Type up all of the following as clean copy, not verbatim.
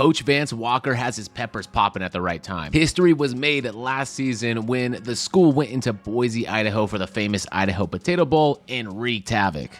Coach Vance Walker has his peppers popping at the right time. History was made last season when the school went into Boise, Idaho for the famous Idaho Potato Bowl and wreaked havoc.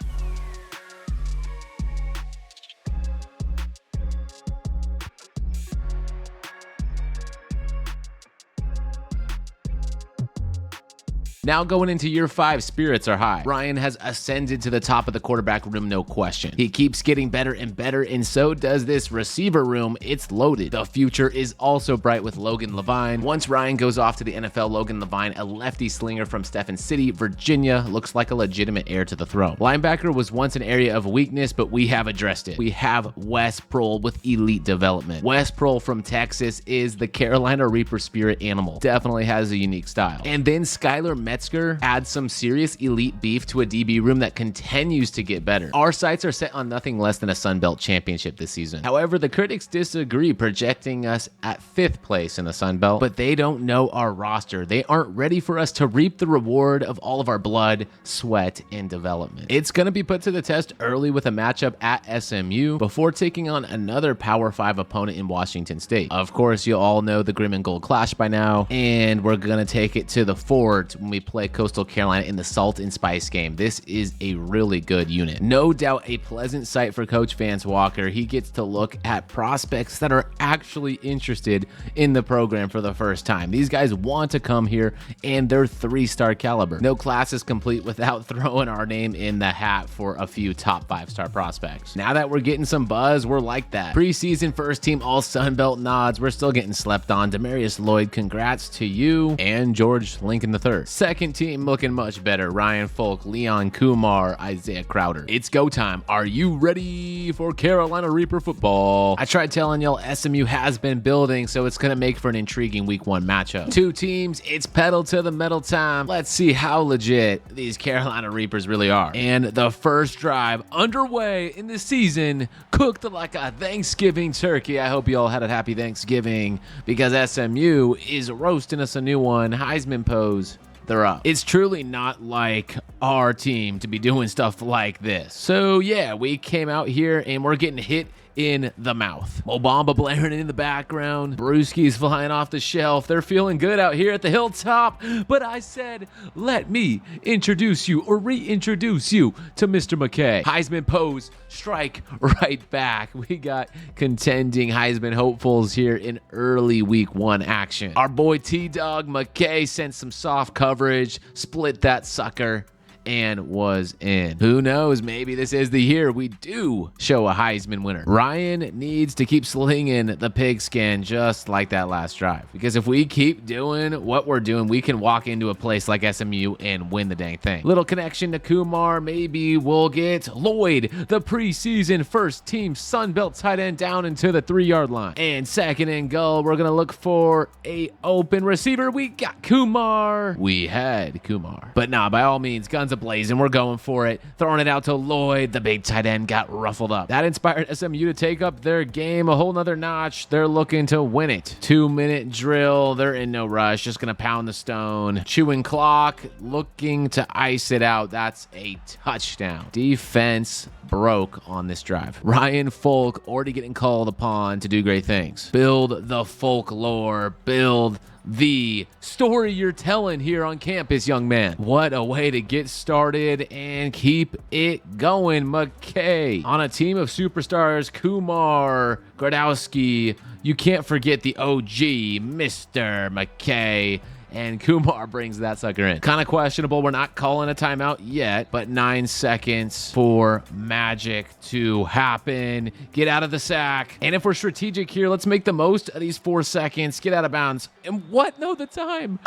Now going into year 5, spirits are high. Ryan has ascended to the top of the quarterback room, no question. He keeps getting better and better, and so does this receiver room. It's loaded. The future is also bright with Logan Levine. Once Ryan goes off to the NFL, Logan Levine, a lefty slinger from Stephen City, Virginia, looks like a legitimate heir to the throne. Linebacker was once an area of weakness, but we have addressed it. We have Wes Prohl with elite development. Wes Prohl from Texas is the Carolina Reaper spirit animal. Definitely has a unique style. And then Skylar Metzger adds some serious elite beef to a DB room that continues to get better. Our sights are set on nothing less than a Sun Belt championship this season. However, the critics disagree, projecting us at 5th place in the Sun Belt, but they don't know our roster. They aren't ready for us to reap the reward of all of our blood, sweat, and development. It's going to be put to the test early with a matchup at SMU before taking on another Power 5 opponent in Washington State. Of course, you all know the Grim and Gold Clash by now, and we're going to take it to the fort when we play Coastal Carolina in the Salt and Spice game. This is a really good unit. No doubt a pleasant sight for Coach Vance Walker. He gets to look at prospects that are actually interested in the program for the first time. These guys want to come here, and they're 3-star caliber. No class is complete without throwing our name in the hat for a few top 5-star prospects. Now that we're getting some buzz, we're like that. Preseason first team all Sun Belt nods. We're still getting slept on. Demarius Lloyd, congrats to you and George Lincoln III. Second team looking much better. Ryan Folk, Leon Kumar, Isaiah Crowder. It's go time. Are you ready for Carolina Reaper football? I tried telling y'all SMU has been building, so it's going to make for an intriguing week 1 matchup. 2 teams, it's pedal to the metal time. Let's see how legit these Carolina Reapers really are. And the first drive underway in the season, cooked like a Thanksgiving turkey. I hope you all had a happy Thanksgiving because SMU is roasting us a new one. Heisman pose. They're up. It's truly not like our team to be doing stuff like this. So yeah, we came out here and we're getting hit in the mouth. Obama blaring in the background. Brewski's flying off the shelf. They're feeling good out here at the hilltop. But I said, let me introduce you or reintroduce you to Mr. McKay. Heisman pose, strike right back. We got contending Heisman hopefuls here in early week 1 action. Our boy T-Dog McKay sent some soft coverage, split that sucker, and was in. Who knows? Maybe this is the year we do show a Heisman winner. Ryan needs to keep slinging the pigskin just like that last drive. Because if we keep doing what we're doing, we can walk into a place like SMU and win the dang thing. Little connection to Kumar. Maybe we'll get Lloyd, the preseason first team Sun Belt tight end, down into the 3-yard line. And second and goal, we're going to look for a open receiver. We got Kumar. We had Kumar. But nah, by all means, guns blazing, we're going for it, throwing it out to Lloyd. The big tight end got ruffled up. That inspired SMU to take up their game a whole nother notch. They're looking to win it. 2-minute drill. They're in no rush, just gonna pound the stone. Chewing clock, looking to ice it out. That's a touchdown. Defense broke on this drive. Ryan Folk already getting called upon to do great things. Build the folklore, build the story you're telling here on campus, young man. What a way to get started and keep it going. McKay on a team of superstars, Kumar, Gradowski. You can't forget the OG, Mr. McKay. And Kumar brings that sucker in. Kind of questionable. We're not calling a timeout yet, but 9 seconds for magic to happen. Get out of the sack. And if we're strategic here, let's make the most of these 4 seconds. Get out of bounds. And what? No, the time.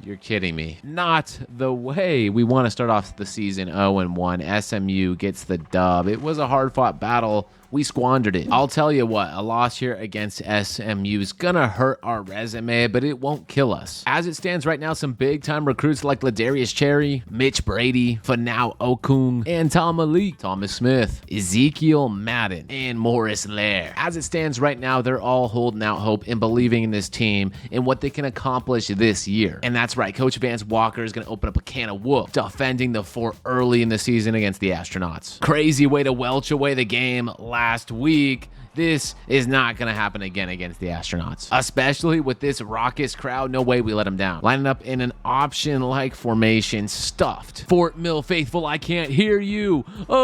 You're kidding me. Not the way we want to start off the season 0-1. SMU gets the dub. It was a hard-fought battle. We squandered it. I'll tell you what, a loss here against SMU is gonna hurt our resume, but it won't kill us. As it stands right now, some big-time recruits like Ladarius Cherry, Mitch Brady, Fanau Okung, and Tom Malik, Thomas Smith, Ezekiel Madden, and Morris Lair. As it stands right now, they're all holding out hope and believing in this team and what they can accomplish this year. And that's right, Coach Vance Walker is gonna open up a can of whoop, defending the fort early in the season against the Astronauts. Crazy way to welch away the game last last week. This is not going to happen again against the Astronauts, especially with this raucous crowd. No way we let them down. Lining up in an option-like formation, stuffed. Fort Mill faithful, I can't hear you. Oh,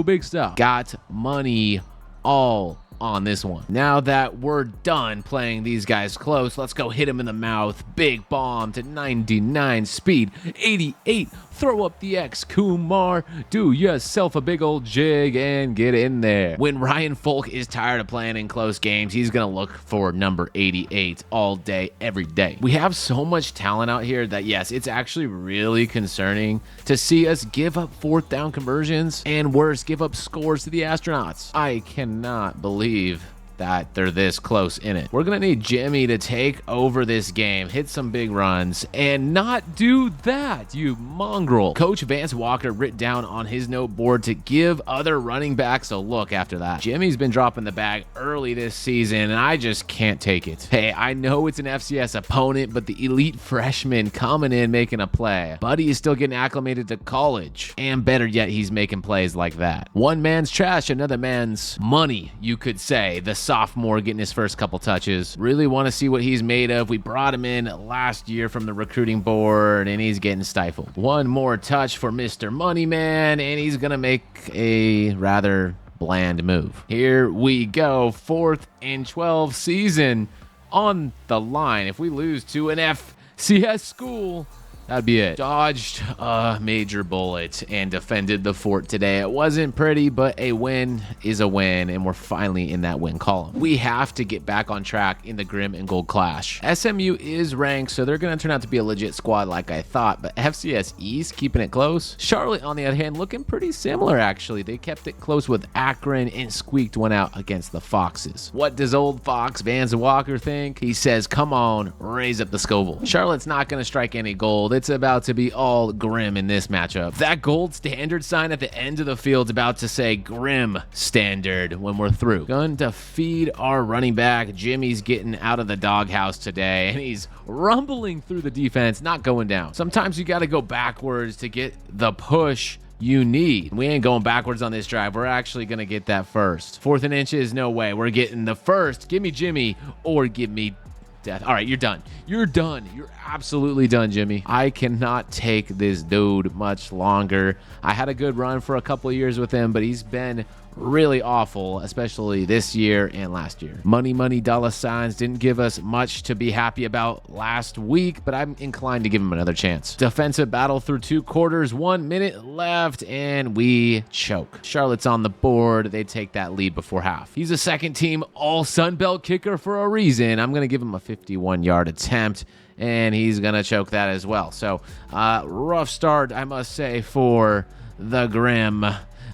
big stuff. Got money all on this one. Now that we're done playing these guys close, let's go hit him in the mouth. Big bomb to 99 speed, 88. Throw up the X, Kumar. Do yourself a big old jig and get in there. When Ryan Folk is tired of playing in close games, he's going to look for number 88 all day, every day. We have so much talent out here that, yes, it's actually really concerning to see us give up fourth down conversions and worse, give up scores to the Astronauts. I cannot believe that they're this close in it. We're gonna need Jimmy to take over this game, hit some big runs, and not do that, you mongrel. Coach Vance Walker writ down on his noteboard to give other running backs a look after that. Jimmy's been dropping the bag early this season, and I just can't take it. Hey, I know it's an FCS opponent, but the elite freshman coming in making a play. Buddy is still getting acclimated to college, and better yet, he's making plays like that. One man's trash, another man's money, you could say. The sophomore getting his first couple touches. Really want to see what he's made of. We brought him in last year from the recruiting board, and he's getting stifled. One more touch for Mr. Moneyman, and he's going to make a rather bland move. Here we go. 4th and 12 season on the line. If we lose to an FCS school, that'd be it. Dodged a major bullet and defended the fort today. It wasn't pretty, but a win is a win, and we're finally in that win column. We have to get back on track in the Grim and Gold Clash. SMU is ranked, so they're going to turn out to be a legit squad like I thought, but FCS East keeping it close. Charlotte, on the other hand, looking pretty similar, actually. They kept it close with Akron and squeaked one out against the Foxes. What does old Fox Vance Walker think? He says, come on, raise up the Scoville. Charlotte's not going to strike any gold. It's about to be all grim in this matchup. That gold standard sign at the end of the field's about to say Grim Standard when we're through. Going to feed our running back. Jimmy's getting out of the doghouse today, and he's rumbling through the defense, not going down. Sometimes you got to go backwards to get the push you need. We ain't going backwards on this drive. We're actually going to get that first. 4th and inches, no way. We're getting the first. Give me Jimmy or give me death. All right, you're done. You're done. You're absolutely done, Jimmy. I cannot take this dude much longer. I had a good run for a couple of years with him, but he's been really awful, especially this year and last year. Money, money, dollar signs didn't give us much to be happy about last week, but I'm inclined to give him another chance. Defensive battle through 2 quarters, 1 minute left, and we choke. Charlotte's on the board. They take that lead before half. He's a second team all Sun Belt kicker for a reason. I'm going to give him a 51-yard attempt, and he's going to choke that as well. So rough start, I must say, for the Grim.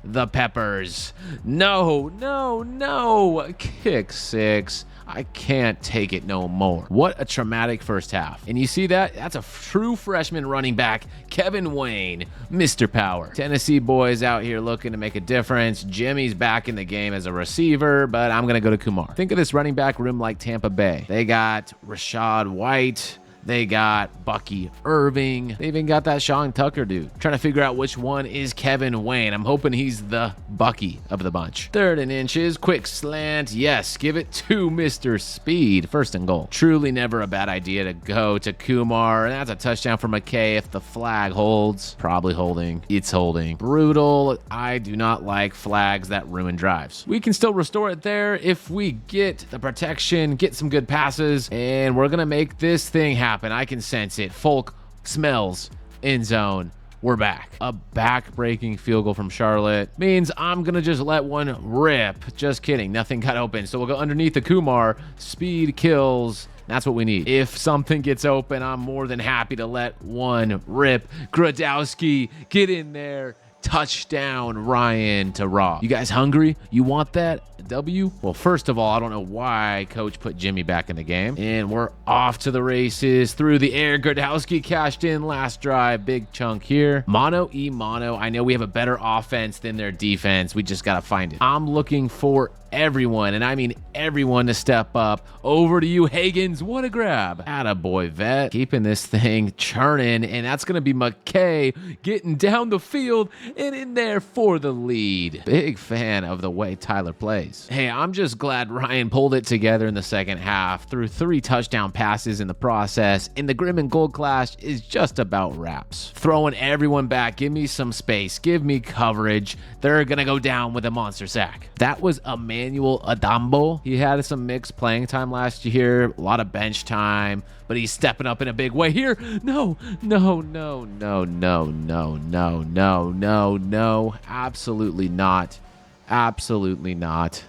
The Peppers. No. Kick 6. I can't take it no more. What a traumatic first half. And you see that? That's a true freshman running back, Kevin Wayne, Mr. Power. Tennessee boys out here looking to make a difference. Jimmy's back in the game as a receiver, but I'm going to go to Kumar. Think of this running back room like Tampa Bay. They got Rashad White. They got Bucky Irving. They even got that Sean Tucker dude. Trying to figure out which one is Kevin Wayne. I'm hoping he's the Bucky of the bunch. 3rd and inches. Quick slant. Yes, give it to Mr. Speed. 1st and goal. Truly never a bad idea to go to Kumar. And that's a touchdown for McKay if the flag holds. Probably holding. It's holding. Brutal. I do not like flags that ruin drives. We can still restore it there if we get the protection, get some good passes, and we're going to make this thing happen. I can sense it. Folk smells end zone. We're back. A back-breaking field goal from Charlotte means I'm going to just let one rip. Just kidding. Nothing got open. So we'll go underneath the Kumar. Speed kills. That's what we need. If something gets open, I'm more than happy to let one rip. Gradowski, get in there. Touchdown, Ryan to Rob. You guys hungry? You want that? W? Well, first of all, I don't know why coach put Jimmy back in the game. And we're off to the races. Through the air, Gradowski cashed in last drive. Big chunk here. Mono e mono. I know we have a better offense than their defense. We just got to find it. I'm looking for everyone, and I mean everyone, to step up. Over to you, Higgins. What a grab. Attaboy, vet. Keeping this thing churning, and that's going to be McKay getting down the field and in there for the lead. Big fan of the way Tyler plays. Hey, I'm just glad Ryan pulled it together in the second half, threw 3 touchdown passes in the process, and the Grim and Gold Clash is just about wraps. Throwing everyone back. Give me some space. Give me coverage. They're going to go down with a monster sack. That was Emmanuel Adambo. He had some mixed playing time last year, a lot of bench time, but he's stepping up in a big way here. No. Absolutely not. Absolutely not.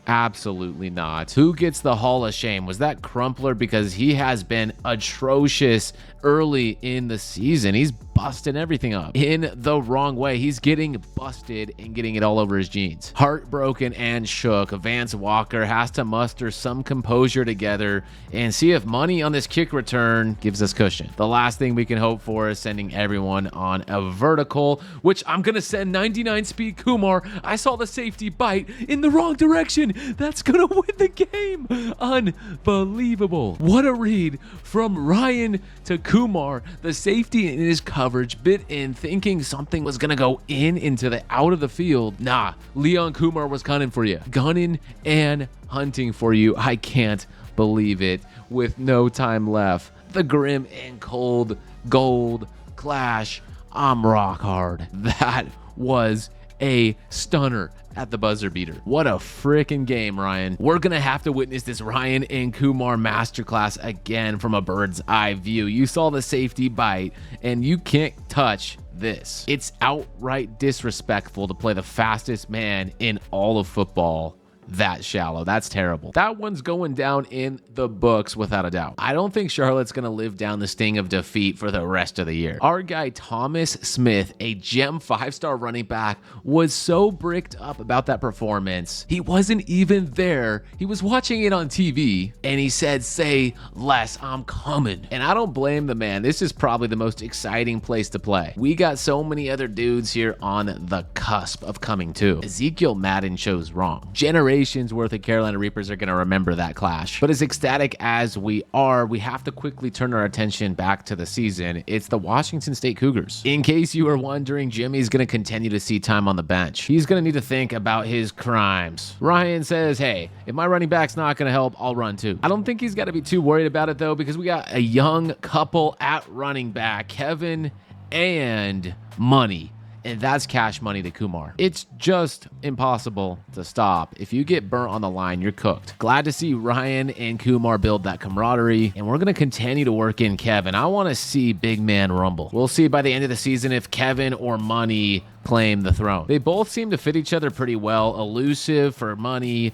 Absolutely not. Who gets the Hall of Shame? Was that Crumpler? Because he has been atrocious early in the season. He's busting everything up in the wrong way. He's getting busted and getting it all over his jeans. Heartbroken and shook. Vance Walker has to muster some composure together and see if money on this kick return gives us cushion. The last thing we can hope for is sending everyone on a vertical, which I'm going to send 99 speed Kumar. I saw the safety bite in the wrong direction. That's going to win the game. Unbelievable. What a read from Ryan to Kumar. The safety in his coverage bit in, thinking something was going to go into the out of the field. Nah, Leon Kumar was gunning for you. Gunning and hunting for you. I can't believe it. With no time left, the Grim and Cold Gold Clash. I'm rock hard. That was a stunner at the buzzer beater. What a freaking game, Ryan. We're gonna have to witness this Ryan and Kumar masterclass again from a bird's eye view. You saw the safety bite, and you can't touch this. It's outright disrespectful to play the fastest man in all of football that shallow. That's terrible. That one's going down in the books without a doubt. I don't think Charlotte's going to live down the sting of defeat for the rest of the year. Our guy Thomas Smith, a gem 5-star running back, was so bricked up about that performance. He wasn't even there. He was watching it on TV, and he said, "Say less, I'm coming." And I don't blame the man. This is probably the most exciting place to play. We got so many other dudes here on the cusp of coming too. Ezekiel Madden chose wrong. Generations worth of Carolina Reapers are going to remember that clash. But as ecstatic as we are, we have to quickly turn our attention back to the season. It's the Washington State Cougars. In case you were wondering, Jimmy's going to continue to see time on the bench. He's going to need to think about his crimes. Ryan says, hey, if my running back's not going to help, I'll run too. I don't think he's got to be too worried about it though, because we got a young couple at running back, Kevin and Money. And that's cash money to Kumar. It's just impossible to stop. If you get burnt on the line, you're cooked. Glad to see Ryan and Kumar build that camaraderie, and we're going to continue to work in Kevin. I want to see big man rumble. We'll see by the end of the season if Kevin or Money claim the throne. They both seem to fit each other pretty well. Elusive for Money,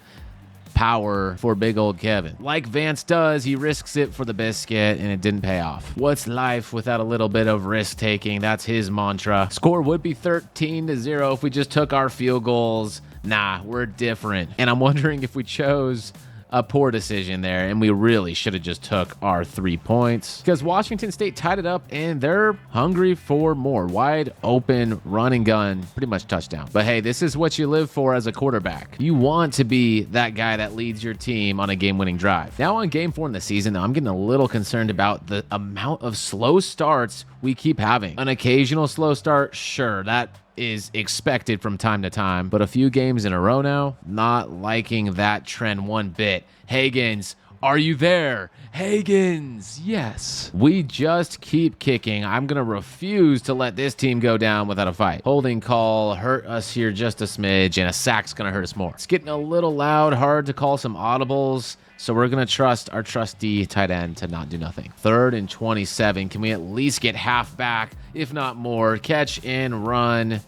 power for big old Kevin. Like Vance does, he risks it for the biscuit, and it didn't pay off. What's life without a little bit of risk taking? That's his mantra. Score would be 13-0 if we just took our field goals. Nah, we're different. And I'm wondering if we chose a poor decision there, and we really should have just took our 3 points, because Washington State tied it up and they're hungry for more. Wide open run and gun, pretty much touchdown. But hey, this is what you live for as a quarterback. You want to be that guy that leads your team on a game-winning drive. Now on game 4 in the season, I'm getting a little concerned about the amount of slow starts we keep having. An occasional slow start, sure, that is expected from time to time, but a few games in a row now, not liking that trend one bit. Higgins, are you there? Higgins, yes. We just keep kicking. I'm going to refuse to let this team go down without a fight. Holding call hurt us here just a smidge, and a sack's going to hurt us more. It's getting a little loud, hard to call some audibles, so we're going to trust our trusty tight end to not do nothing. 3rd and 27. Can we at least get half back, if not more? Catch and run.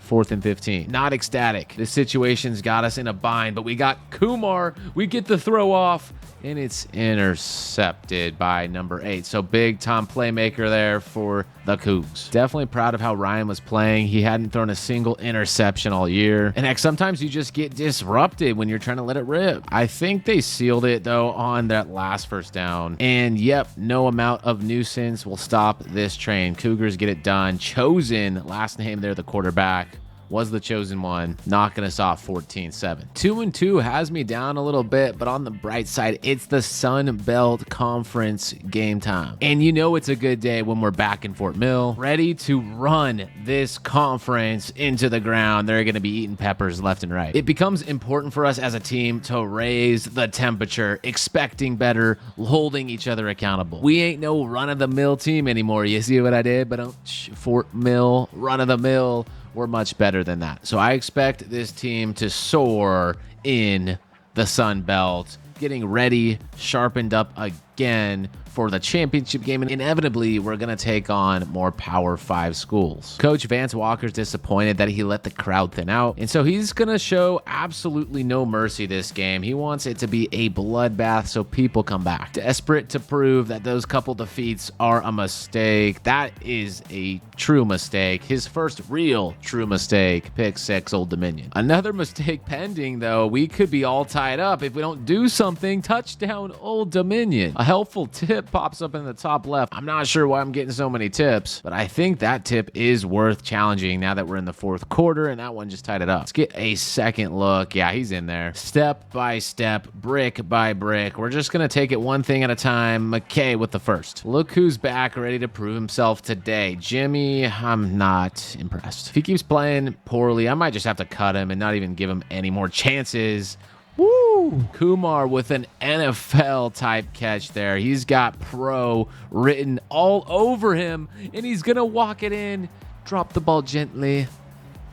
4th and 15. Not ecstatic. This situation's got us in a bind, but we got Kumar. We get the throw off, and it's intercepted by number 8. So big time playmaker there for the Cougs. Definitely proud of how Ryan was playing. He hadn't thrown a single interception all year. And heck, sometimes you just get disrupted when you're trying to let it rip. I think they sealed it though on that last first down. And yep, no amount of nuisance will stop this train. Cougars get it done. Chosen, last name there, the quarterback, was the chosen one, knocking us off 14-7. 2-2 has me down a little bit, but on the bright side, it's the Sun Belt Conference game time. And you know it's a good day when we're back in Fort Mill, ready to run this conference into the ground. They're going to be eating peppers left and right. It becomes important for us as a team to raise the temperature, expecting better, holding each other accountable. We ain't no run-of-the-mill team anymore. You see what I did? But Fort Mill, run-of-the-mill. We're much better than that. So I expect this team to soar in the Sun Belt, getting ready, sharpened up again for the championship game, and inevitably we're going to take on more Power 5 schools. Coach Vance Walker's disappointed that he let the crowd thin out, and so he's going to show absolutely no mercy this game. He wants it to be a bloodbath so people come back. Desperate to prove that those couple defeats are a mistake. That is a true mistake. His first real true mistake, pick 6, Old Dominion. Another mistake pending, though. We could be all tied up if we don't do something. Touchdown, Old Dominion. A helpful tip pops up in the top left. I'm not sure why I'm getting so many tips, but I think that tip is worth challenging now that we're in the 4th quarter, and that one just tied it up. Let's get a second look. Yeah, he's in there. Step by step, brick by brick. We're just going to take it one thing at a time. McKay with the first. Look who's back, ready to prove himself today. Jimmy, I'm not impressed. If he keeps playing poorly, I might just have to cut him and not even give him any more chances. Woo! Kumar with an NFL type catch there. He's got pro written all over him, and he's going to walk it in, drop the ball gently,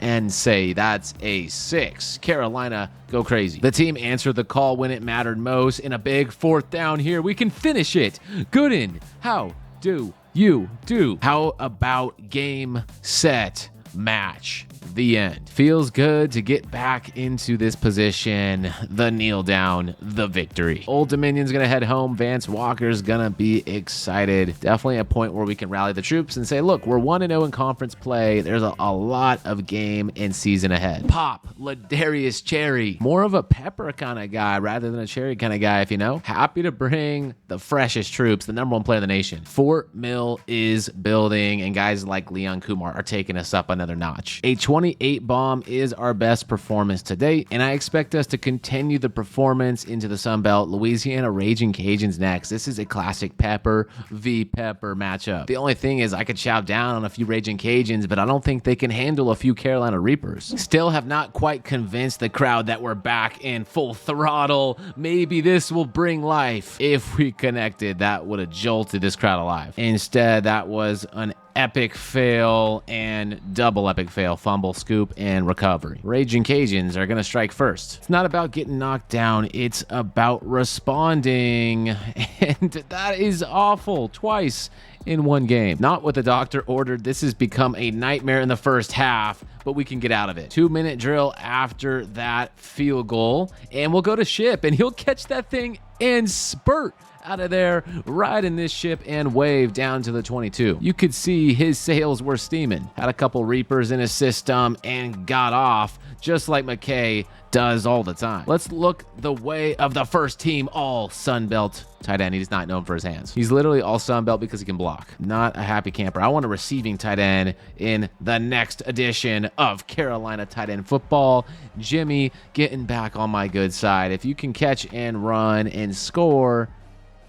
and say that's a 6. Carolina, go crazy. The team answered the call when it mattered most. In a big 4th down here, we can finish it. Gooden, how do you do? How about game, set, match? The end. Feels good to get back into this position. The kneel down, the victory. Old Dominion's gonna head home. Vance Walker's gonna be excited. Definitely a point where we can rally the troops and say, look, we're 1-0 in conference play. There's a lot of game and season ahead. Pop, Ladarius Cherry. More of a pepper kind of guy rather than a cherry kind of guy, if you know. Happy to bring the freshest troops, the #1 player in the nation. Fort Mill is building, and guys like Leon Kumar are taking us up another notch. A 28 bomb is our best performance to date, and I expect us to continue the performance into the Sun Belt. Louisiana Ragin Cajuns next. This is a classic Pepper v. Pepper matchup. The only thing is I could shout down on a few Ragin Cajuns, but I don't think they can handle a few Carolina Reapers. Still have not quite convinced the crowd that we're back in full throttle. Maybe this will bring life. If we connected, that would have jolted this crowd alive. Instead, that was an epic fail and double epic fail, fumble, scoop, and recovery. Ragin Cajuns are going to strike first. It's not about getting knocked down. It's about responding. And that is awful twice in one game. Not what the doctor ordered. This has become a nightmare in the first half, but we can get out of it. 2-minute drill after that field goal, and we'll go to Ship, and he'll catch that thing and spurt out of there, riding this ship and wave down to the 22. You could see his sails were steaming. Had a couple Reapers in his system and got off, just like McKay does all the time. Let's look the way of the first team all Sunbelt tight end. He's not known for his hands. He's literally all Sunbelt because he can block. Not a happy camper. I want a receiving tight end in the next edition of Carolina tight end football. Jimmy getting back on my good side. If you can catch and run and score,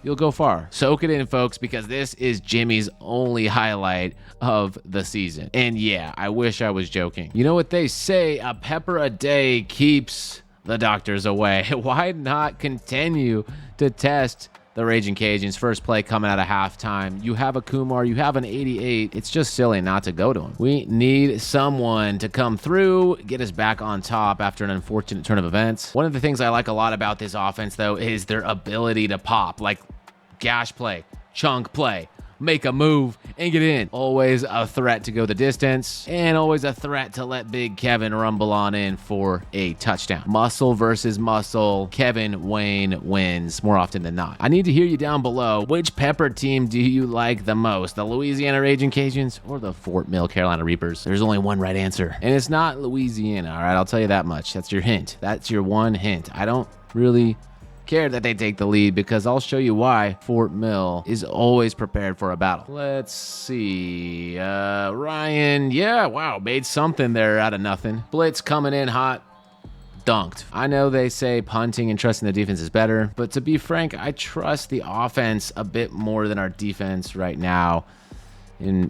you'll go far. Soak it in, folks, because this is Jimmy's only highlight of the season. And yeah, I wish I was joking. You know what they say, a pepper a day keeps the doctors away. Why not continue to test the Ragin Cajuns? First play coming out of halftime. You have a Kumar, you have an 88. It's just silly not to go to him. We need someone to come through, get us back on top after an unfortunate turn of events. One of the things I like a lot about this offense, though, is their ability to pop, like gash play, chunk play, make a move, and get in. Always a threat to go the distance, and always a threat to let big Kevin rumble on in for a touchdown. Muscle versus muscle. Kevin Wayne wins more often than not. I need to hear you down below. Which Pepper team do you like the most? The Louisiana Ragin Cajuns or the Fort Mill Carolina Reapers? There's only one right answer, and it's not Louisiana, all right? I'll tell you that much. That's your hint. That's your one hint. I don't really care that they take the lead because I'll show you why Fort Mill is always prepared for a battle. Let's see. Ryan, yeah, wow, made something there out of nothing. Blitz coming in hot. Dunked. I know they say punting and trusting the defense is better, but to be frank, I trust the offense a bit more than our defense right now. And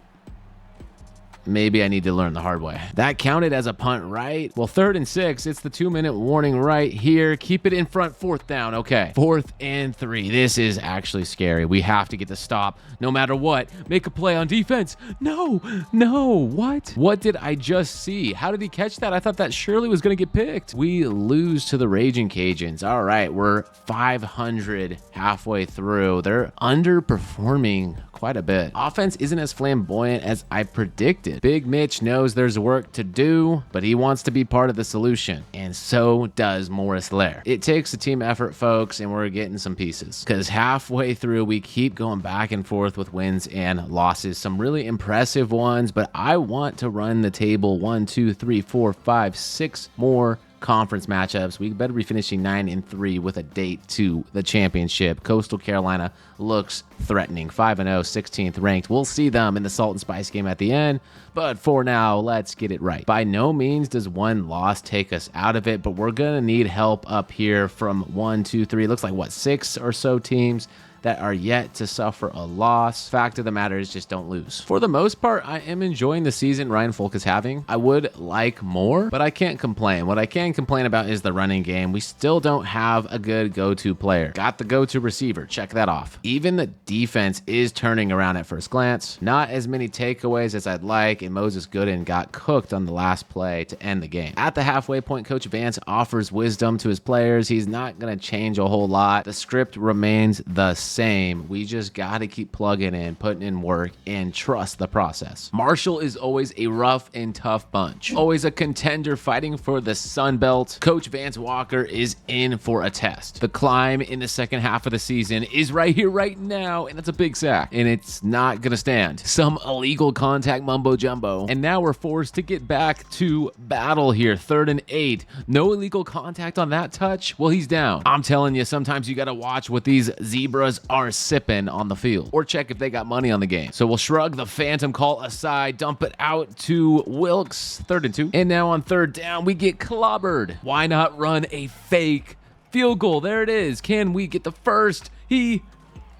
maybe I need to learn the hard way. That counted as a punt, right? Well, 3rd and 6. It's the 2-minute warning right here. Keep it in front. 4th down. Okay. 4th and 3. This is actually scary. We have to get the stop no matter what. Make a play on defense. No. What? What did I just see? How did he catch that? I thought that surely was going to get picked. We lose to the Ragin Cajuns. All right. We're 500 halfway through. They're underperforming quite a bit. Offense isn't as flamboyant as I predicted. Big Mitch knows there's work to do, but he wants to be part of the solution, and so does Morris Lair. It takes a team effort, folks, and we're getting some pieces, because halfway through we keep going back and forth with wins and losses. Some really impressive ones, but I want to run the table 1, 2, 3, 4, 5, 6 more conference matchups. We better be finishing 9-3 with a date to the championship. Coastal Carolina looks threatening. 5-0, 16th ranked. We'll see them in the Salt and Spice game at the end, but for now, let's get it right. By no means does one loss take us out of it, but we're gonna need help up here from 1, 2, 3. It looks like what, 6 or so teams that are yet to suffer a loss. Fact of the matter is, just don't lose. For the most part, I am enjoying the season Ryan Folk is having. I would like more, but I can't complain. What I can complain about is the running game. We still don't have a good go-to player. Got the go-to receiver. Check that off. Even the defense is turning around at first glance. Not as many takeaways as I'd like, and Moses Gooden got cooked on the last play to end the game. At the halfway point, Coach Vance offers wisdom to his players. He's not going to change a whole lot. The script remains the same. We just got to keep plugging in, putting in work, and trust the process. Marshall is always a rough and tough bunch. Always a contender fighting for the Sun Belt. Coach Vance Walker is in for a test. The climb in the second half of the season is right here, right now, and it's a big sack, and it's not going to stand. Some illegal contact mumbo jumbo, and now we're forced to get back to battle here. 3rd and 8. No illegal contact on that touch. Well, he's down. I'm telling you, sometimes you got to watch what these zebras are sipping on the field, or check if they got money on the game. So we'll shrug the phantom call aside, dump it out to Wilkes. 3rd and 2. And now on 3rd down, we get clobbered. Why not run a fake field goal? There it is. Can we get the first?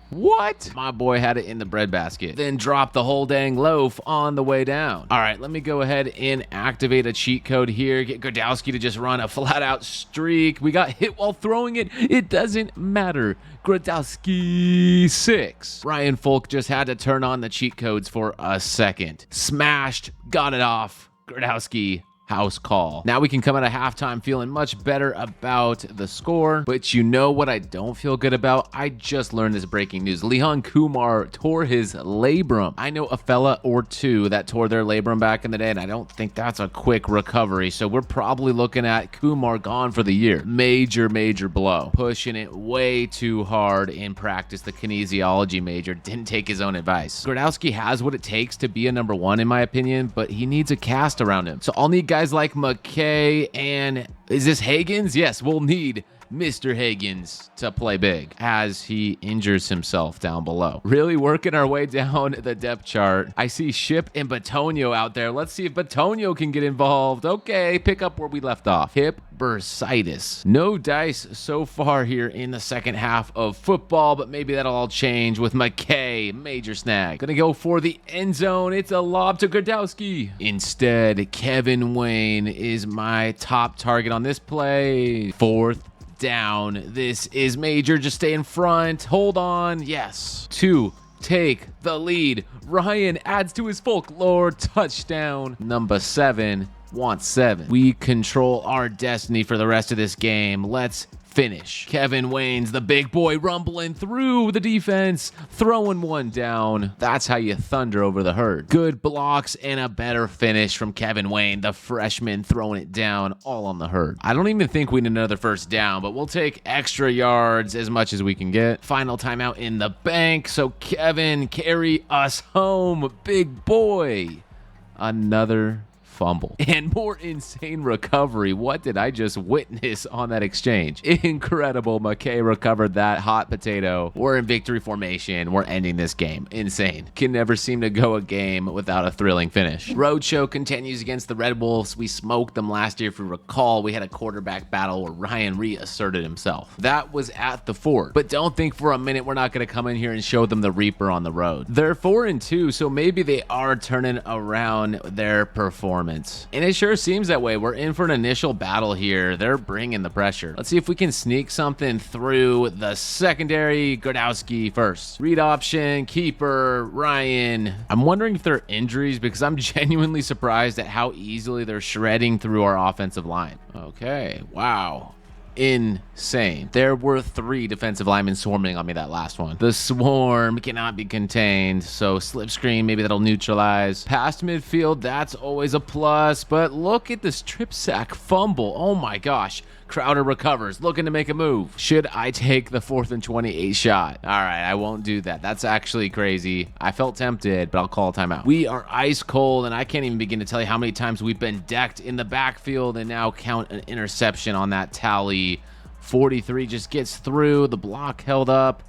What? My boy had it in the breadbasket. Then dropped the whole dang loaf on the way down. All right, let me go ahead and activate a cheat code here. Get Grodowski to just run a flat-out streak. We got hit while throwing it. It doesn't matter. Grodowski 6. Ryan Folk just had to turn on the cheat codes for a second. Smashed. Got it off. Grodowski. House call. Now we can come out of halftime feeling much better about the score, but you know what I don't feel good about? I just learned this breaking news. Leon Kumar tore his labrum. I know a fella or two that tore their labrum back in the day, and I don't think that's a quick recovery, so we're probably looking at Kumar gone for the year. Major blow. Pushing it way too hard in practice. The kinesiology major didn't take his own advice. Grodowski has what it takes to be a number 1 in my opinion, but he needs a cast around him. So I'll need guys like McKay and is this Higgins? Yes, we'll need Mr. Higgins to play big as he injures himself down below. Really working our way down the depth chart. I see Ship and Batonio out there. Let's see if Batonio can get involved. Okay, pick up where we left off. Hip bursitis. No dice so far here in the second half of football, but maybe that'll all change with McKay. Major snag. Gonna go for the end zone. It's a lob to Grodowski. Instead, Kevin Wayne is my top target on this play. 4th down. This is major. Just stay in front. Hold on. Yes. 2. Take the lead. Ryan adds to his folklore. Touchdown. Number 7 wants 7. We control our destiny for the rest of this game. Let's finish. Kevin Wayne's the big boy rumbling through the defense, throwing one down. That's how you thunder over the herd. Good blocks and a better finish from Kevin Wayne, the freshman, throwing it down all on the herd. I don't even think we need another first down, but we'll take extra yards as much as we can get. Final timeout in the bank, so Kevin, carry us home, big boy. Another fumble and more insane recovery. What did I just witness on that exchange? Incredible. McKay recovered that hot potato. We're in victory formation. We're ending this game. Insane. Can never seem to go a game without a thrilling finish. Roadshow continues against the Red Wolves. We smoked them last year. If you recall, we had a quarterback battle where Ryan reasserted himself. That was at the Fort. But don't think for a minute we're not going to come in here and show them the Reaper on the road. They're 4-2, so maybe they are turning around their performance. And it sure seems that way. We're in for an initial battle here. They're bringing the pressure. Let's see if we can sneak something through the secondary. Gradowski first. Read option, keeper, Ryan. I'm wondering if there are injuries because I'm genuinely surprised at how easily they're shredding through our offensive line. Okay, wow. Insane. There were 3 defensive linemen swarming on me that last one. The swarm cannot be contained, so slip screen, maybe that'll neutralize. Past midfield, that's always a plus, but look at the strip sack fumble. Oh my gosh. Crowder recovers, looking to make a move. Should I take the 4th and 28 shot? All right, I won't do that. That's actually crazy. I felt tempted, but I'll call a timeout. We are ice cold, and I can't even begin to tell you how many times we've been decked in the backfield and now count an interception on that tally. 43 just gets through, the block held up.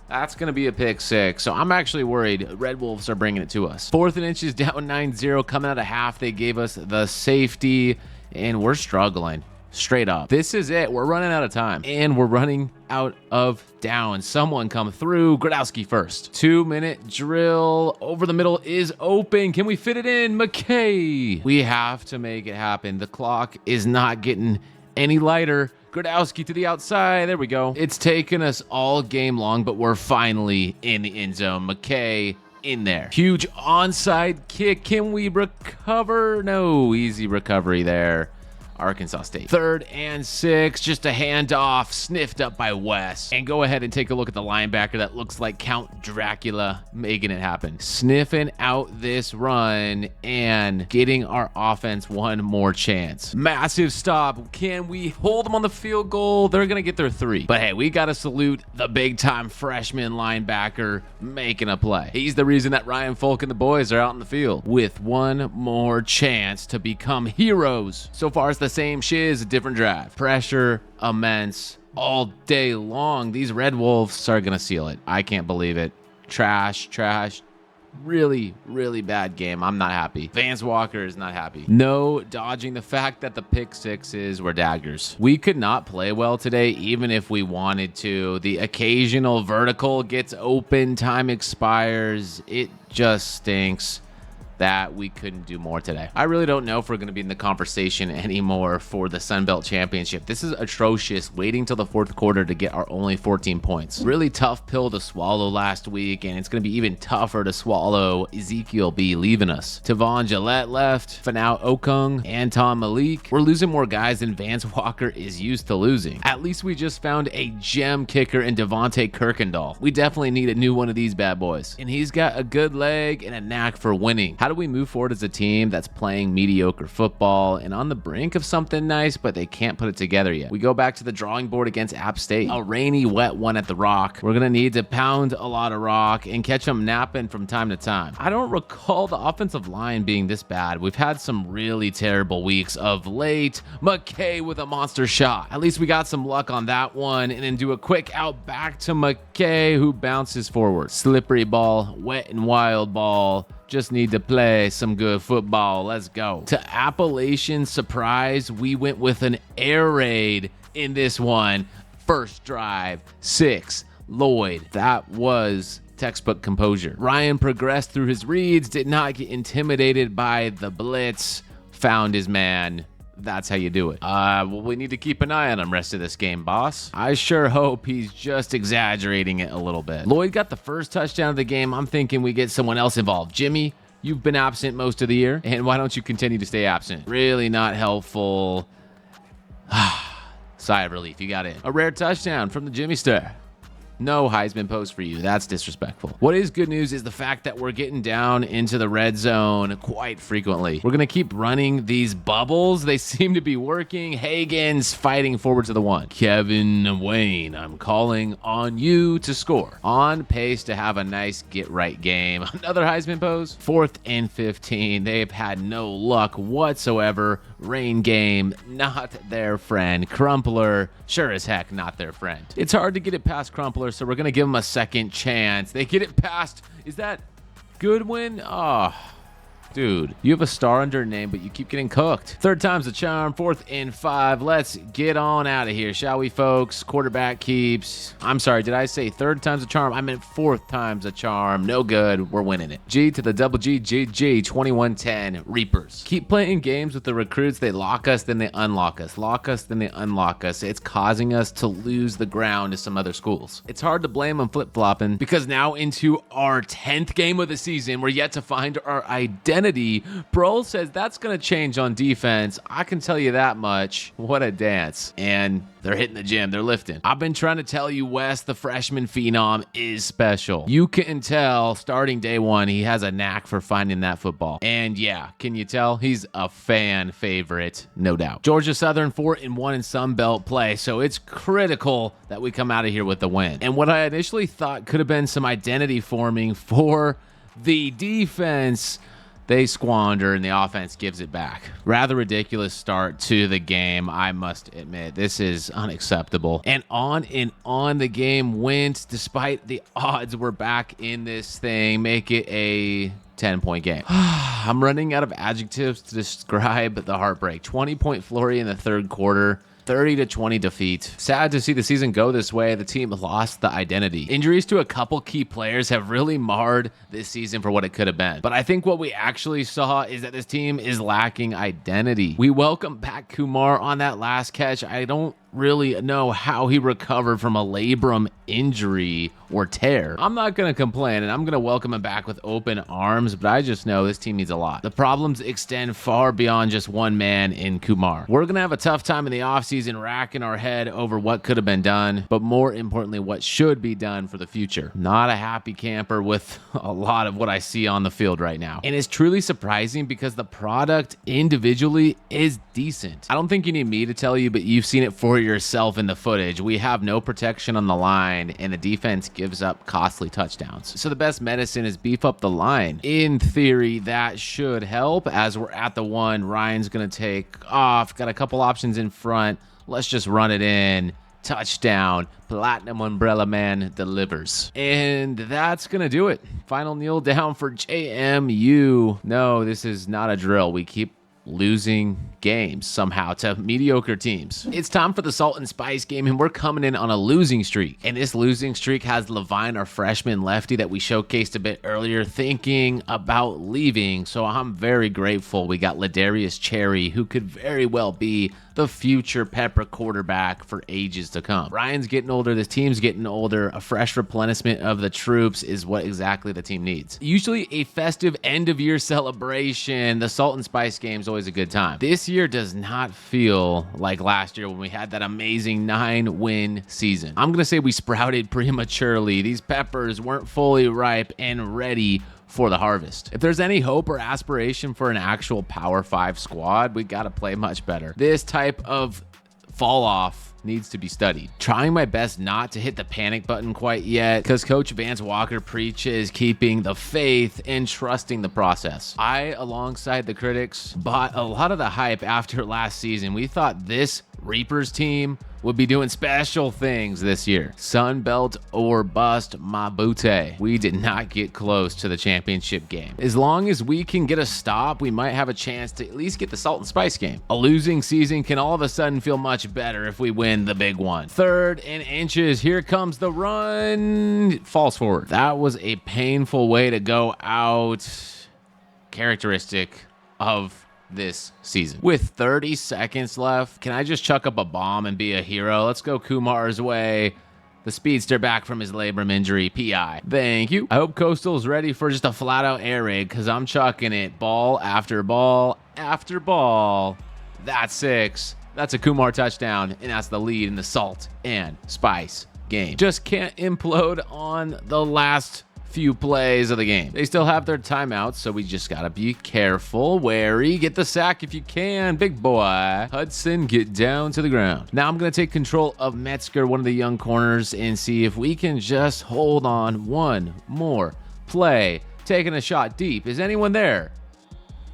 That's going to be a pick 6, so I'm actually worried. Red Wolves are bringing it to us. 4th and inches, down 9-0, coming out of half. They gave us the safety, and we're struggling. Straight up. This is it. We're running out of time. And we're running out of downs. Someone come through. Gradowski first. 2-minute drill. Over the middle is open. Can we fit it in? McKay. We have to make it happen. The clock is not getting any lighter. Gradowski to the outside. There we go. It's taken us all game long, but we're finally in the end zone. McKay in there. Huge onside kick. Can we recover? No. Easy recovery there. Arkansas State. 3rd and 6, just a handoff, sniffed up by Wes. And go ahead and take a look at the linebacker that looks like Count Dracula making it happen. Sniffing out this run and getting our offense one more chance. Massive stop. Can we hold them on the field goal? They're going to get their 3. But hey, we got to salute the big-time freshman linebacker making a play. He's the reason that Ryan Folk and the boys are out in the field with one more chance to become heroes. So far, it's the same shiz, a different drive. Pressure immense all day long. These Red Wolves are gonna seal it. I can't believe it. Trash. Really bad game. I'm not happy. Vance Walker is not happy. No dodging the fact that the pick 6s were daggers. We could not play well today even if we wanted to. The occasional vertical gets open, time expires. It just stinks that we couldn't do more today. I really don't know if we're going to be in the conversation anymore for the Sun Belt Championship. This is atrocious, waiting till the 4th quarter to get our only 14 points. Really tough pill to swallow last week, and it's going to be even tougher to swallow Ezekiel B leaving us. Tavon Gillette left, Fanau Okung, Anton Malik. We're losing more guys than Vance Walker is used to losing. At least we just found a gem kicker in Devontae Kirkendall. We definitely need a new one of these bad boys. And he's got a good leg and a knack for winning. How do we move forward as a team that's playing mediocre football and on the brink of something nice, but they can't put it together yet? We go back to the drawing board against App State. A rainy, wet one at the Rock. We're going to need to pound a lot of rock and catch them napping from time to time. I don't recall the offensive line being this bad. We've had some really terrible weeks of late. McKay with a monster shot. At least we got some luck on that one, and then do a quick out back to McKay, who bounces forward. Slippery ball, wet and wild ball. Just need to play some good football. Let's go. To Appalachian surprise, we went with an air raid in this one. First drive, 6. Lloyd. That was textbook composure. Ryan progressed through his reads, did not get intimidated by the blitz, found his man. That's how you do it. Well, we need to keep an eye on him rest of this game, boss. I sure hope he's just exaggerating it a little bit. Lloyd got the first touchdown of the game. I'm thinking we get someone else involved. Jimmy, you've been absent most of the year, and why don't you continue to stay absent? Really not helpful. Sigh of relief, you got in. A rare touchdown from the Jimmy Star. No Heisman post for you. That's disrespectful. What is good news is the fact that we're getting down into the red zone quite frequently. We're going to keep running these bubbles. They seem to be working. Hagen's fighting forward to the one. Kevin Wayne, I'm calling on you to score. On pace to have a nice get-right game. Another Heisman post. 4th and 15. They've had no luck whatsoever. Rain game, not their friend. Crumpler, sure as heck not their friend. It's hard to get it past Crumpler, so we're going to give them a second chance. They get it past. Is that Goodwin? Oh, dude, you have a star under your name, but you keep getting cooked. 3rd time's the charm. 4th and 5. Let's get on out of here, shall we, folks? Quarterback keeps. I'm sorry, did I say 3rd time's a charm? I meant 4th time's a charm. No good. We're winning it. G to the double G, GG, 21-10, Reapers. Keep playing games with the recruits. They lock us, then they unlock us. Lock us, then they unlock us. It's causing us to lose the ground to some other schools. It's hard to blame them flip-flopping because now into our 10th game of the season, we're yet to find our identity. Bro says that's going to change on defense. I can tell you that much. What a dance. And they're hitting the gym. They're lifting. I've been trying to tell you, Wes, the freshman phenom is special. You can tell starting day one, he has a knack for finding that football. And yeah, can you tell? He's a fan favorite, no doubt. Georgia Southern 4-1 in Sun Belt play, so it's critical that we come out of here with the win. And what I initially thought could have been some identity forming for the defense, they squander and the offense gives it back. Rather ridiculous start to the game, I must admit. This is unacceptable. And on the game went, despite the odds we're back in this thing, make it a 10-point game. I'm running out of adjectives to describe the heartbreak. 20-point flurry in the 3rd quarter. 30-20 defeat. Sad to see the season go this way. The team lost the identity. Injuries to a couple key players have really marred this season for what it could have been. But I think what we actually saw is that this team is lacking identity. We welcome back Kumar on that last catch. I don't really know how he recovered from a labrum injury or tear. I'm not going to complain, and I'm going to welcome him back with open arms, but I just know this team needs a lot. The problems extend far beyond just one man in Kumar. We're going to have a tough time in the offseason racking our head over what could have been done, but more importantly, what should be done for the future. Not a happy camper with a lot of what I see on the field right now. And it's truly surprising because the product individually is decent. I don't think you need me to tell you, but you've seen it for yourself in the footage. We have no protection on the line, and the defense gives up costly touchdowns. So the best medicine is beef up the line. In theory, that should help. As we're at the one, Ryan's going to take off. Got a couple options in front. Let's just run it in. Touchdown. Platinum Umbrella Man delivers. And that's going to do it. Final kneel down for JMU. No, this is not a drill. We keep losing games somehow to mediocre teams. It's time for the Salt and Spice game, and we're coming in on a losing streak. And this losing streak has Levine, our freshman lefty that we showcased a bit earlier, thinking about leaving. So I'm very grateful we got Ladarius Cherry, who could very well be the future Pepper quarterback for ages to come. Ryan's getting older. This team's getting older. A fresh replenishment of the troops is what exactly the team needs. Usually a festive end-of-year celebration, the Salt and Spice game is always a good time. This year does not feel like last year when we had that amazing 9-win season. I'm going to say we sprouted prematurely. These peppers weren't fully ripe and ready for the harvest. If there's any hope or aspiration for an actual Power 5 squad, we got to play much better. This type of fall off needs to be studied. Trying my best not to hit the panic button quite yet, because Coach Vance Walker preaches keeping the faith and trusting the process. I, alongside the critics, bought a lot of the hype after last season. We thought this Reapers team would be doing special things this year. Sun Belt or bust, my booty. We did not get close to the championship game. As long as we can get a stop, we might have a chance to at least get the Salt and Spice game. A losing season can all of a sudden feel much better if we win the big one. 3rd and inches. Here comes the run. Falls forward. That was a painful way to go out. Characteristic of this season. With 30 seconds left, can I just chuck up a bomb and be a hero? Let's go Kumar's way. The speedster back from his labrum injury. PI. Thank you. I hope Coastal's ready for just a flat-out air raid, because I'm chucking it ball after ball after ball. That's 6. That's a Kumar touchdown, and that's the lead in the Salt and Spice game. Just can't implode on the last few plays of the game. They still have their timeouts, so we just gotta be careful, wary, get the sack if you can, big boy. Hudson, get down to the ground. Now I'm gonna take control of Metzger, one of the young corners, and see if we can just hold on one more play. Taking a shot deep. Is anyone there?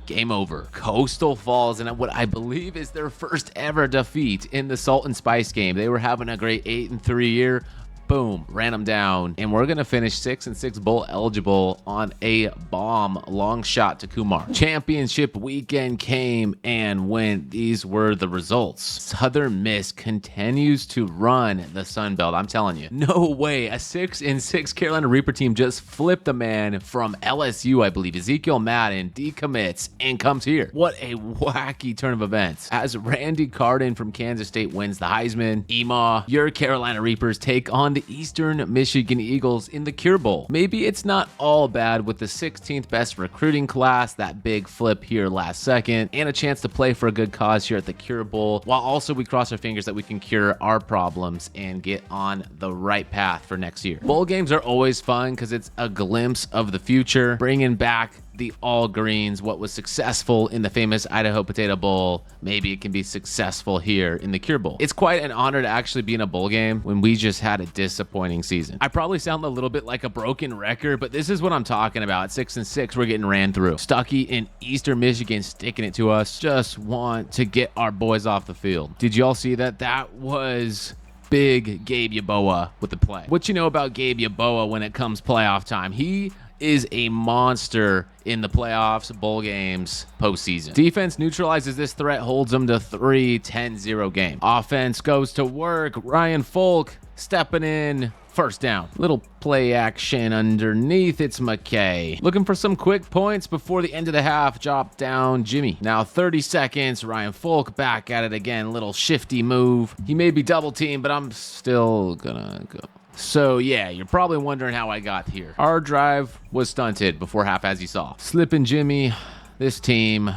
Game over. Coastal falls in what I believe is their first ever defeat in the Salt and Spice game. They were having a great 8-3 year. Boom, ran them down, and we're gonna finish 6-6 bowl eligible on a bomb long shot to Kumar. Championship weekend came and went. These were the results. Southern Miss continues to run the Sun Belt. I'm telling you, no way. A 6-6 Carolina Reaper team just flipped a man from LSU, I believe. Ezekiel Madden decommits and comes here. What a wacky turn of events. As Randy Carden from Kansas State wins the Heisman, Ema, your Carolina Reapers take on the Eastern Michigan Eagles in the Cure Bowl. Maybe it's not all bad with the 16th best recruiting class, that big flip here last second, and a chance to play for a good cause here at the Cure Bowl, while also we cross our fingers that we can cure our problems and get on the right path for next year. Bowl games are always fun because it's a glimpse of the future, bringing back the all greens, what was successful in the famous Idaho Potato Bowl. Maybe it can be successful here in the Cure Bowl. It's quite an honor to actually be in a bowl game when we just had a disappointing season. I probably sound a little bit like a broken record, but this is what I'm talking about. 6-6, we're getting ran through. Stuckey in Eastern Michigan sticking it to us. Just want to get our boys off the field. Did y'all see that? That was big Gabe Yaboa with the play. What you know about Gabe Yaboa when it comes playoff time? He is a monster in the playoffs, bowl games, postseason. Defense neutralizes this threat, holds them to 3-10-0 game. Offense goes to work. Ryan Folk stepping in. First down. Little play action underneath. It's McKay. Looking for some quick points before the end of the half. Drop down Jimmy. Now 30 seconds. Ryan Folk back at it again. Little shifty move. He may be double teamed, but I'm still gonna go. So yeah, you're probably wondering how I got here. Our drive was stunted before half, as you saw. Slipping Jimmy, this team,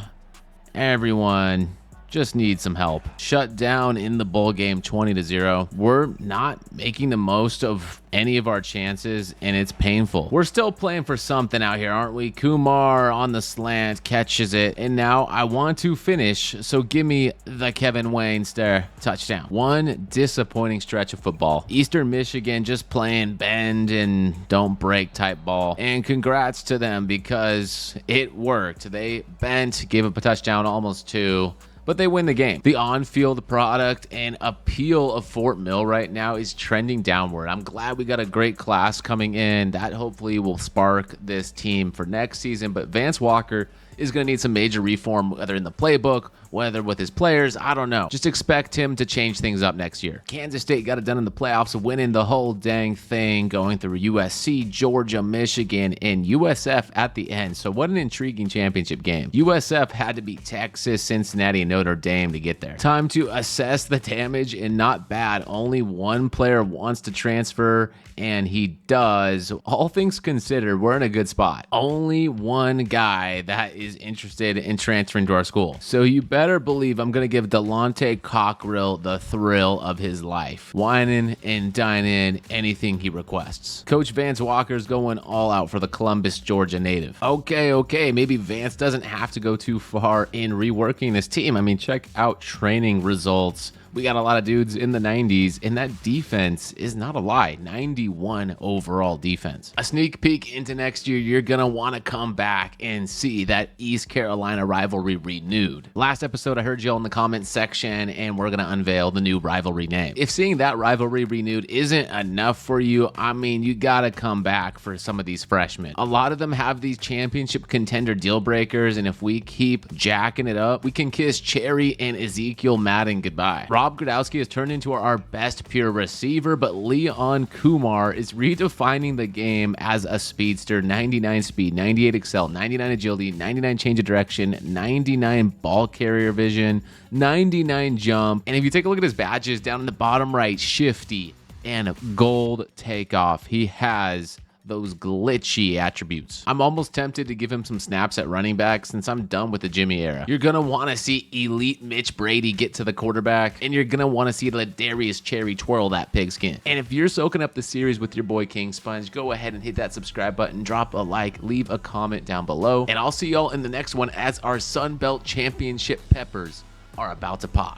everyone just needs some help. Shut down in the bowl game 20-0. We're not making the most of any of our chances, and it's painful. We're still playing for something out here, aren't we? Kumar on the slant catches it, and now I want to finish, so give me the Kevin Wayne touchdown. One disappointing stretch of football. Eastern Michigan just playing bend and don't break type ball, and congrats to them because it worked. They bent, gave up a touchdown, almost two, but they win the game. The on-field product and appeal of Fort Mill right now is trending downward. I'm glad we got a great class coming in. That hopefully will spark this team for next season, but Vance Walker is going to need some major reform, whether in the playbook, whether with his players, I don't know. Just expect him to change things up next year. Kansas State got it done in the playoffs, winning the whole dang thing, going through USC, Georgia, Michigan, and USF at the end. So what an intriguing championship game. USF had to beat Texas, Cincinnati, and Notre Dame to get there. Time to assess the damage, and not bad. Only one player wants to transfer, and he does. All things considered, we're in a good spot. Only one guy that is interested in transferring to our school. So you better believe I'm going to give Delonte Cockerill the thrill of his life. Whining and dining anything he requests. Coach Vance Walker's going all out for the Columbus, Georgia native. Okay, maybe Vance doesn't have to go too far in reworking this team. I mean, check out training results. We got a lot of dudes in the 90s, and that defense is not a lie. 91 overall defense. A sneak peek into next year, you're going to want to come back and see that East Carolina rivalry renewed. Last episode, I heard you all in the comments section, and we're going to unveil the new rivalry name. If seeing that rivalry renewed isn't enough for you, I mean, you got to come back for some of these freshmen. A lot of them have these championship contender deal breakers, and if we keep jacking it up, we can kiss Cherry and Ezekiel Madden goodbye. Rob Gradowski has turned into our best pure receiver, but Leon Kumar is redefining the game as a speedster. 99 speed, 98 excel, 99 agility, 99 change of direction, 99 ball carrier vision, 99 jump. And if you take a look at his badges down in the bottom right, shifty and gold takeoff. He has those glitchy attributes. I'm almost tempted to give him some snaps at running back since I'm done with the Jimmy era. You're gonna want to see elite Mitch Brady get to the quarterback, and you're gonna want to see Ladarius Cherry twirl that pigskin. And if you're soaking up the series with your boy KingSponge, go ahead and hit that subscribe button, drop a like, leave a comment down below, and I'll see y'all in the next one as our Sun Belt Championship peppers are about to pop.